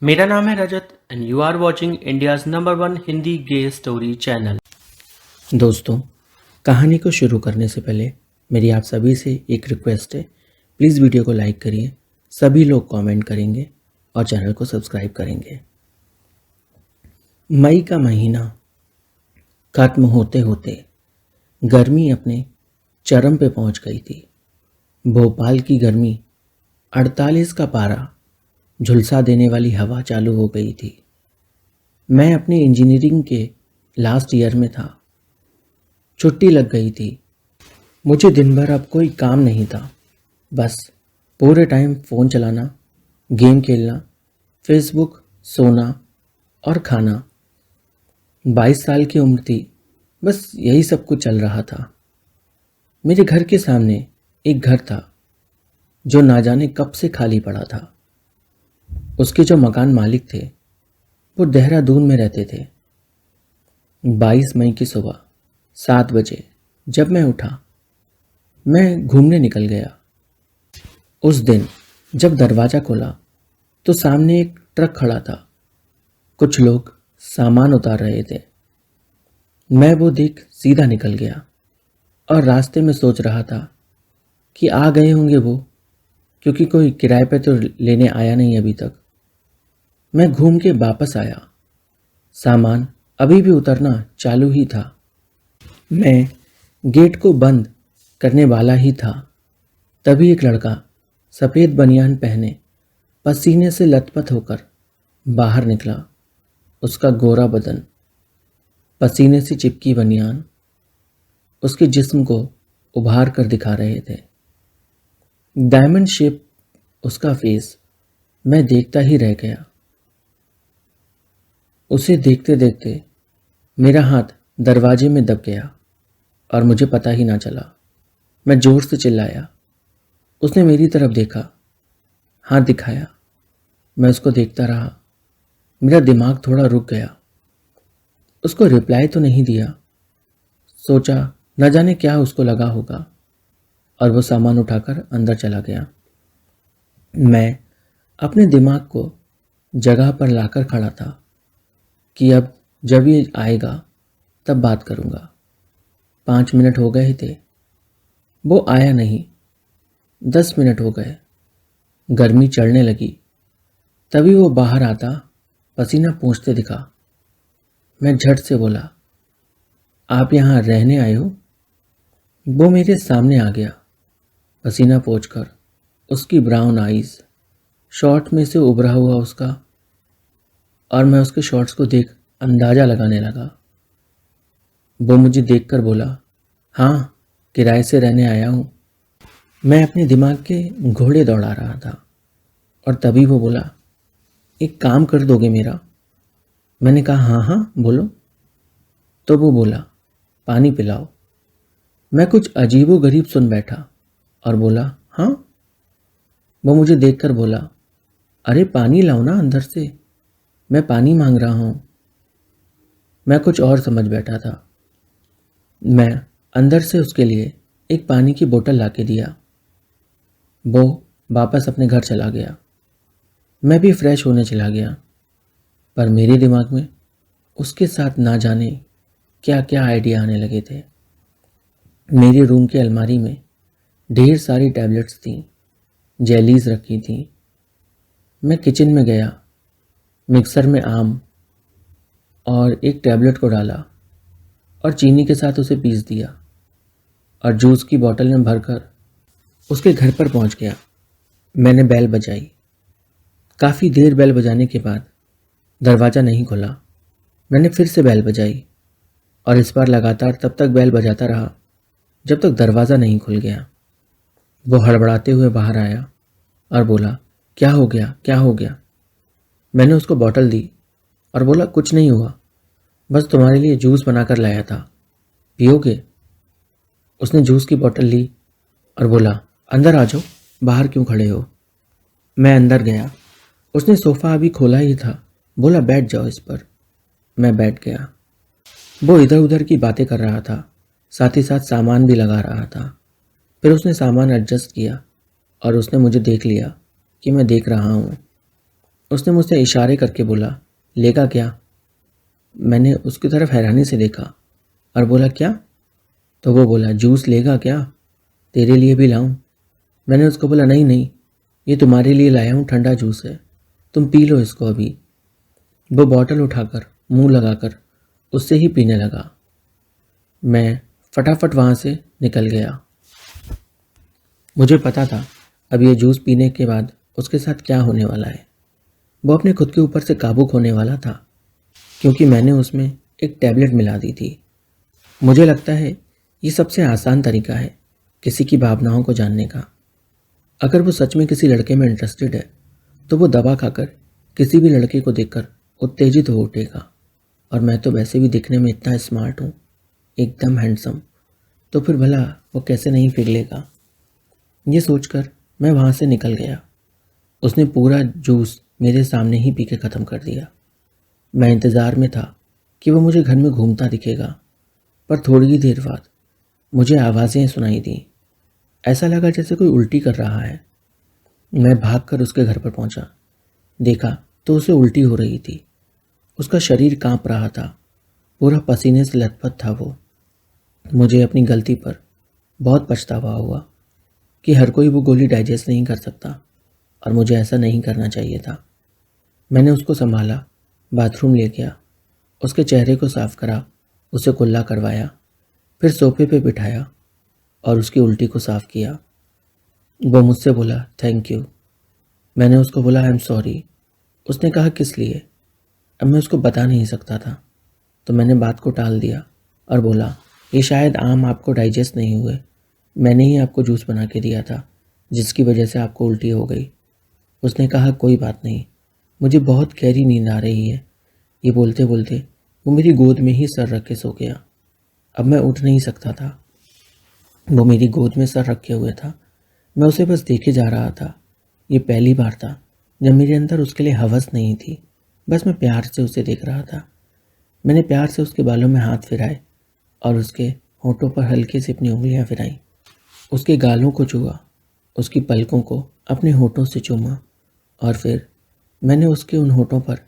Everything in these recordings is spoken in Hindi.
मेरा नाम है Rajat and you are watching India's number 1 Hindi gay story channel. दोस्तों, कहानी को शुरू करने से पहले मेरी आप सभी से एक रिक्वेस्ट है। प्लीज़ वीडियो को लाइक करिए, सभी लोग कमेंट करेंगे और चैनल को सब्सक्राइब करेंगे। मई का महीना खत्म होते होते गर्मी अपने चरम पे पहुंच गई थी। भोपाल की गर्मी 48 का पारा झुलसा देने वाली हवा चालू हो गई थी। मैं अपने इंजीनियरिंग के लास्ट ईयर में था। छुट्टी लग गई थी। मुझे दिन भर अब कोई काम नहीं था, बस पूरे टाइम फ़ोन चलाना, गेम खेलना, फेसबुक, सोना और खाना। 22 साल की उम्र थी, बस यही सब कुछ चल रहा था। मेरे घर के सामने एक घर था जो ना जाने कब से खाली पड़ा था। उसके जो मकान मालिक थे वो देहरादून में रहते थे। 22 मई की सुबह 7 बजे जब मैं उठा, मैं घूमने निकल गया। उस दिन जब दरवाज़ा खोला तो सामने एक ट्रक खड़ा था। कुछ लोग सामान उतार रहे थे। मैं वो देख सीधा निकल गया और रास्ते में सोच रहा था कि आ गए होंगे वो, क्योंकि कोई किराए पे तो लेने आया नहीं अभी तक। मैं घूम के वापस आया। सामान अभी भी उतरना चालू ही था। मैं गेट को बंद करने वाला ही था, तभी एक लड़का सफ़ेद बनियान पहने पसीने से लथपथ होकर बाहर निकला। उसका गोरा बदन, पसीने से चिपकी बनियान उसके जिस्म को उभार कर दिखा रहे थे। डायमंड शेप उसका फेस, मैं देखता ही रह गया। उसे देखते देखते मेरा हाथ दरवाजे में दब गया और मुझे पता ही ना चला। मैं जोर से चिल्लाया। उसने मेरी तरफ देखा, हाथ दिखाया। मैं उसको देखता रहा। मेरा दिमाग थोड़ा रुक गया। उसको रिप्लाई तो नहीं दिया। सोचा न जाने क्या उसको लगा होगा, और वो सामान उठाकर अंदर चला गया। मैं अपने दिमाग को जगह पर लाकर खड़ा था कि अब जब ये आएगा तब बात करूंगा। 5 मिनट हो गए थे, वो आया नहीं। 10 मिनट हो गए, गर्मी चढ़ने लगी। तभी वो बाहर आता, पसीना पोंछते दिखा। मैं झट से बोला, आप यहाँ रहने आए हो? वो मेरे सामने आ गया, पसीना पोंछकर। उसकी ब्राउन आईज, शॉर्ट में से उभरा हुआ उसका, और मैं उसके शॉर्ट्स को देख अंदाज़ा लगाने लगा। वो मुझे देखकर बोला, हाँ, किराए से रहने आया हूँ। मैं अपने दिमाग के घोड़े दौड़ा रहा था, और तभी वो बोला, एक काम कर दोगे मेरा? मैंने कहा, हाँ हाँ बोलो। तो वो बोला, पानी पिलाओ। मैं कुछ अजीबोगरीब सुन बैठा और बोला, हाँ। वो मुझे देखकर बोला, अरे पानी लाओ ना अंदर से, मैं पानी मांग रहा हूँ। मैं कुछ और समझ बैठा था। मैं अंदर से उसके लिए एक पानी की बोतल लाके दिया। वो वापस अपने घर चला गया। मैं भी फ्रेश होने चला गया, पर मेरे दिमाग में उसके साथ ना जाने क्या क्या आइडिया आने लगे थे। मेरे रूम की अलमारी में ढेर सारी टैबलेट्स थीं, जेलीज रखी थीं। मैं किचन में गया, मिक्सर में आम और एक टैबलेट को डाला और चीनी के साथ उसे पीस दिया, और जूस की बोतल में भरकर उसके घर पर पहुंच गया। मैंने बेल बजाई। काफ़ी देर बेल बजाने के बाद दरवाज़ा नहीं खुला। मैंने फिर से बेल बजाई, और इस बार लगातार तब तक बेल बजाता रहा जब तक दरवाज़ा नहीं खुल गया। वो हड़बड़ाते हुए बाहर आया और बोला, क्या हो गया, क्या हो गया? मैंने उसको बोतल दी और बोला, कुछ नहीं हुआ, बस तुम्हारे लिए जूस बनाकर लाया था, पियोगे? उसने जूस की बोतल ली और बोला, अंदर आ जाओ, बाहर क्यों खड़े हो? मैं अंदर गया। उसने सोफ़ा अभी खोला ही था। बोला, बैठ जाओ इस पर। मैं बैठ गया। वो इधर उधर की बातें कर रहा था, साथ ही साथ सामान भी लगा रहा था। फिर उसने सामान एडजस्ट किया और उसने मुझे देख लिया कि मैं देख रहा हूँ। उसने मुझसे इशारे करके बोला, लेगा क्या? मैंने उसकी तरफ हैरानी से देखा और बोला, क्या? तो वो बोला, जूस लेगा क्या? तेरे लिए भी लाऊं? मैंने उसको बोला, नहीं नहीं, ये तुम्हारे लिए लाया हूँ, ठंडा जूस है, तुम पी लो इसको अभी। वो बॉटल उठाकर मुंह लगाकर उससे ही पीने लगा। मैं फटाफट वहाँ से निकल गया। मुझे पता था अब ये जूस पीने के बाद उसके साथ क्या होने वाला है। वो अपने खुद के ऊपर से काबू खोने वाला था, क्योंकि मैंने उसमें एक टैबलेट मिला दी थी। मुझे लगता है ये सबसे आसान तरीका है किसी की भावनाओं को जानने का। अगर वो सच में किसी लड़के में इंटरेस्टेड है तो वो दवा खाकर किसी भी लड़के को देखकर उत्तेजित हो उठेगा। और मैं तो वैसे भी दिखने में इतना स्मार्ट हूँ, एकदम हैंडसम, तो फिर भला वो कैसे नहीं पिघलेगा। ये सोचकर मैं वहाँ से निकल गया। उसने पूरा जूस मेरे सामने ही पी के ख़त्म कर दिया। मैं इंतज़ार में था कि वो मुझे घर में घूमता दिखेगा, पर थोड़ी ही देर बाद मुझे आवाज़ें सुनाई दी। ऐसा लगा जैसे कोई उल्टी कर रहा है। मैं भागकर उसके घर पर पहुंचा। देखा तो उसे उल्टी हो रही थी। उसका शरीर कांप रहा था, पूरा पसीने से लथपथ था वो। मुझे अपनी गलती पर बहुत पछतावा हुआ कि हर कोई वो गोली डाइजेस्ट नहीं कर सकता और मुझे ऐसा नहीं करना चाहिए था। मैंने उसको संभाला, बाथरूम ले गया, उसके चेहरे को साफ करा, उसे कुल्ला करवाया, फिर सोफे पे बिठाया और उसकी उल्टी को साफ किया। वो मुझसे बोला, थैंक यू। मैंने उसको बोला, आई एम सॉरी। उसने कहा, किस लिए? अब मैं उसको बता नहीं सकता था, तो मैंने बात को टाल दिया और बोला, ये शायद आम आपको डाइजेस्ट नहीं हुए, मैंने ही आपको जूस बना के दिया था जिसकी वजह से आपको उल्टी हो गई। उसने कहा, कोई बात नहीं, मुझे बहुत गहरी नींद आ रही है। ये बोलते बोलते वो मेरी गोद में ही सर रख के सो गया। अब मैं उठ नहीं सकता था। वो मेरी गोद में सर रखे हुए था। मैं उसे बस देखे जा रहा था। ये पहली बार था जब मेरे अंदर उसके लिए हवस नहीं थी, बस मैं प्यार से उसे देख रहा था। मैंने प्यार से उसके बालों में हाथ फिराए और उसके होठों पर हल्के से अपनी उंगलियां फिराई। उसके गालों को छुआ, उसकी पलकों को अपने होठों से चूमा और फिर मैंने उसके उन होठों पर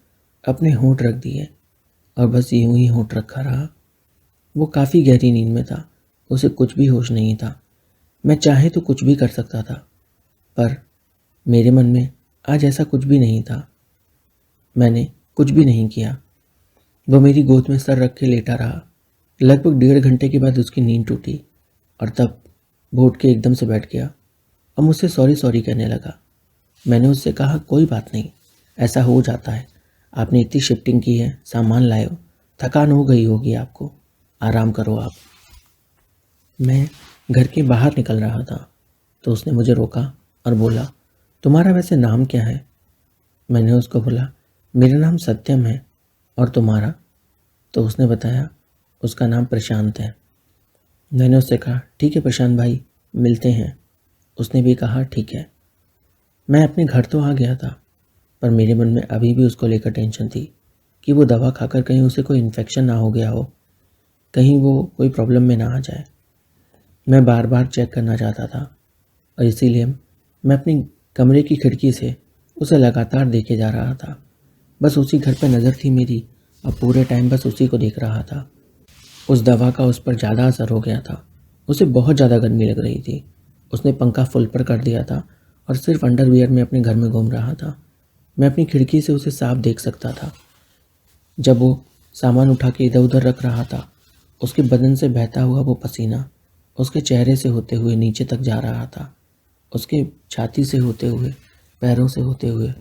अपने होठ रख दिए और बस यूं ही होठ रखा रहा। वो काफ़ी गहरी नींद में था, उसे कुछ भी होश नहीं था। मैं चाहे तो कुछ भी कर सकता था, पर मेरे मन में आज ऐसा कुछ भी नहीं था। मैंने कुछ भी नहीं किया। वो मेरी गोद में सर रख के लेटा रहा। लगभग 1.5 घंटे के बाद उसकी नींद टूटी और तब वो उठ के एकदम से बैठ गया और मुझसे सॉरी सॉरी कहने लगा। मैंने उससे कहा, कोई बात नहीं, ऐसा हो जाता है, आपने इतनी शिफ्टिंग की है, सामान लाए हो, थकान हो गई होगी आपको, आराम करो आप। मैं घर के बाहर निकल रहा था तो उसने मुझे रोका और बोला, तुम्हारा वैसे नाम क्या है? मैंने उसको बोला, मेरा नाम सत्यम है, और तुम्हारा? तो उसने बताया, उसका नाम प्रशांत है। मैंने उससे कहा, ठीक है प्रशांत भाई, मिलते हैं। उसने भी कहा, ठीक है। मैं अपने घर तो आ गया था, पर मेरे मन में अभी भी उसको लेकर टेंशन थी कि वो दवा खाकर कहीं उसे कोई इन्फेक्शन ना हो गया हो, कहीं वो कोई प्रॉब्लम में ना आ जाए। मैं बार बार चेक करना चाहता था और इसीलिए मैं अपनी कमरे की खिड़की से उसे लगातार देखे जा रहा था। बस उसी घर पर नज़र थी मेरी और पूरे टाइम बस उसी को देख रहा था। उस दवा का उस पर ज़्यादा असर हो गया था। उसे बहुत ज़्यादा गर्मी लग रही थी। उसने पंखा फुल पर कर दिया था और सिर्फ अंडरवियर में अपने घर में घूम रहा था। मैं अपनी खिड़की से उसे साफ देख सकता था। जब वो सामान उठा के इधर उधर रख रहा था, उसके बदन से बहता हुआ वो पसीना उसके चेहरे से होते हुए नीचे तक जा रहा था, उसके छाती से होते हुए, पैरों से होते हुए,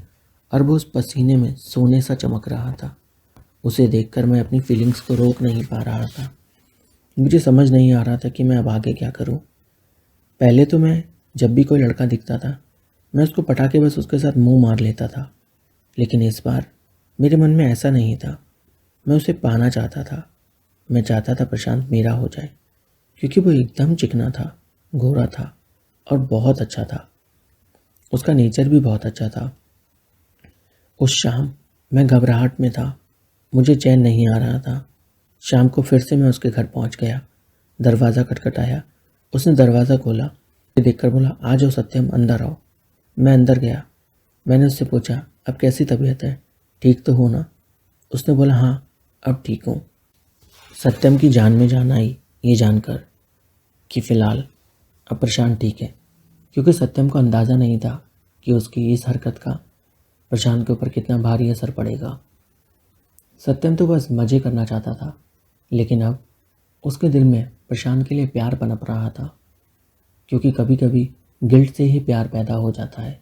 और वो उस पसीने में सोने सा चमक रहा था। उसे देखकर मैं अपनी फीलिंग्स को रोक नहीं पा रहा था। मुझे समझ नहीं आ रहा था कि मैं अब आगे क्या करूं। पहले तो मैं जब भी कोई लड़का दिखता था, मैं उसको पटा के बस उसके साथ मुंह मार लेता था, लेकिन इस बार मेरे मन में ऐसा नहीं था। मैं उसे पाना चाहता था। मैं चाहता था प्रशांत मेरा हो जाए, क्योंकि वो एकदम चिकना था, गोरा था और बहुत अच्छा था। उसका नेचर भी बहुत अच्छा था। उस शाम मैं घबराहट में था, मुझे चैन नहीं आ रहा था। शाम को फिर से मैं उसके घर पहुंच गया। दरवाज़ा खटखटाया। उसने दरवाज़ा खोला, मुझे देखकर बोला, आ जाओ सत्यम, अंदर आओ। मैं अंदर गया। मैंने उससे पूछा, अब कैसी तबीयत है, ठीक तो हो ना? उसने बोला, हाँ अब ठीक हूँ। सत्यम की जान में जान आई ये जानकर कि फ़िलहाल अब प्रशांत ठीक है, क्योंकि सत्यम को अंदाज़ा नहीं था कि उसकी इस हरकत का प्रशांत के ऊपर कितना भारी असर पड़ेगा। सत्यम तो बस मज़े करना चाहता था, लेकिन अब उसके दिल में प्रशांत के लिए प्यार पनप रहा था, क्योंकि कभी कभी गिल्ट से ही प्यार पैदा हो जाता है,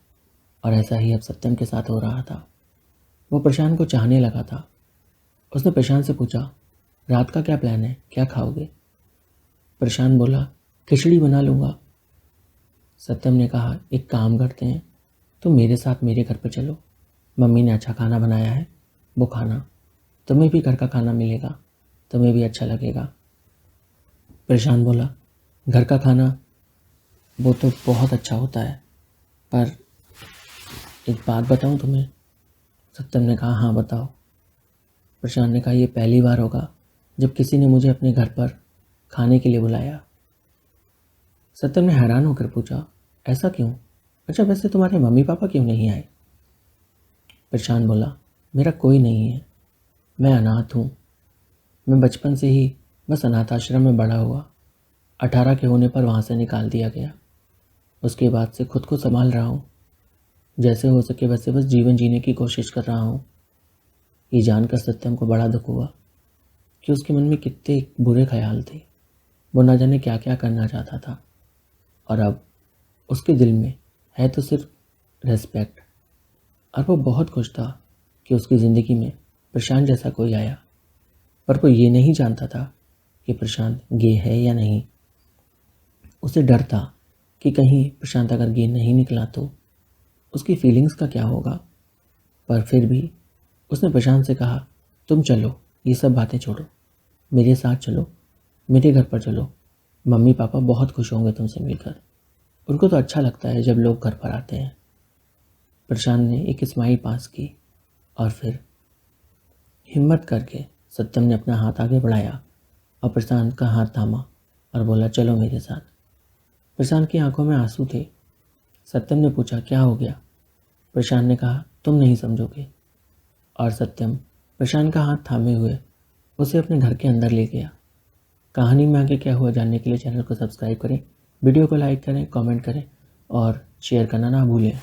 और ऐसा ही अब सत्यम के साथ हो रहा था। वो प्रशांत को चाहने लगा था। उसने प्रशांत से पूछा, रात का क्या प्लान है, क्या खाओगे? प्रशांत बोला, खिचड़ी बना लूँगा। सत्यम ने कहा, एक काम करते हैं, तुम मेरे साथ मेरे घर पर चलो, मम्मी ने अच्छा खाना बनाया है, वो खाना, तुम्हें भी घर का खाना मिलेगा, तुम्हें भी अच्छा लगेगा। प्रशांत बोला, घर का खाना वो तो बहुत अच्छा होता है, पर एक बात बताऊं तुम्हें? सत्यम ने कहा, हाँ बताओ। प्रशांत ने कहा, ये पहली बार होगा जब किसी ने मुझे अपने घर पर खाने के लिए बुलाया। सत्यम ने हैरान होकर पूछा, ऐसा क्यों? अच्छा वैसे तुम्हारे मम्मी पापा क्यों नहीं आए? प्रशांत बोला, मेरा कोई नहीं है, मैं अनाथ हूँ। मैं बचपन से ही बस अनाथ आश्रम में बड़ा हुआ। 18 के होने पर वहाँ से निकाल दिया गया। उसके बाद से खुद को संभाल रहा हूँ, जैसे हो सके वैसे बस जीवन जीने की कोशिश कर रहा हूँ। ये जानकर सत्यम को बड़ा दुख हुआ कि उसके मन में कितने बुरे ख्याल थे। वो न जाने क्या क्या करना चाहता था, और अब उसके दिल में है तो सिर्फ रेस्पेक्ट। और वो बहुत खुश था कि उसकी ज़िंदगी में प्रशांत जैसा कोई आया, पर वो ये नहीं जानता था कि प्रशांत गे है या नहीं। उसे डर था कि कहीं प्रशांत अगर गे नहीं निकला तो उसकी फीलिंग्स का क्या होगा। पर फिर भी उसने प्रशांत से कहा, तुम चलो, ये सब बातें छोड़ो, मेरे साथ चलो, मेरे घर पर चलो, मम्मी पापा बहुत खुश होंगे तुमसे मिलकर, उनको तो अच्छा लगता है जब लोग घर पर आते हैं। प्रशांत ने एक स्माइल पास की, और फिर हिम्मत करके सत्यम ने अपना हाथ आगे बढ़ाया और प्रशांत का हाथ थामा और बोला, चलो मेरे साथ। प्रशांत की आंखों में आंसू थे। सत्यम ने पूछा, क्या हो गया? प्रशांत ने कहा, तुम नहीं समझोगे। और सत्यम प्रशांत का हाथ थामे हुए उसे अपने घर के अंदर ले गया। कहानी में आगे क्या हुआ जानने के लिए चैनल को सब्सक्राइब करें, वीडियो को लाइक करें, कमेंट करें और शेयर करना ना भूलें।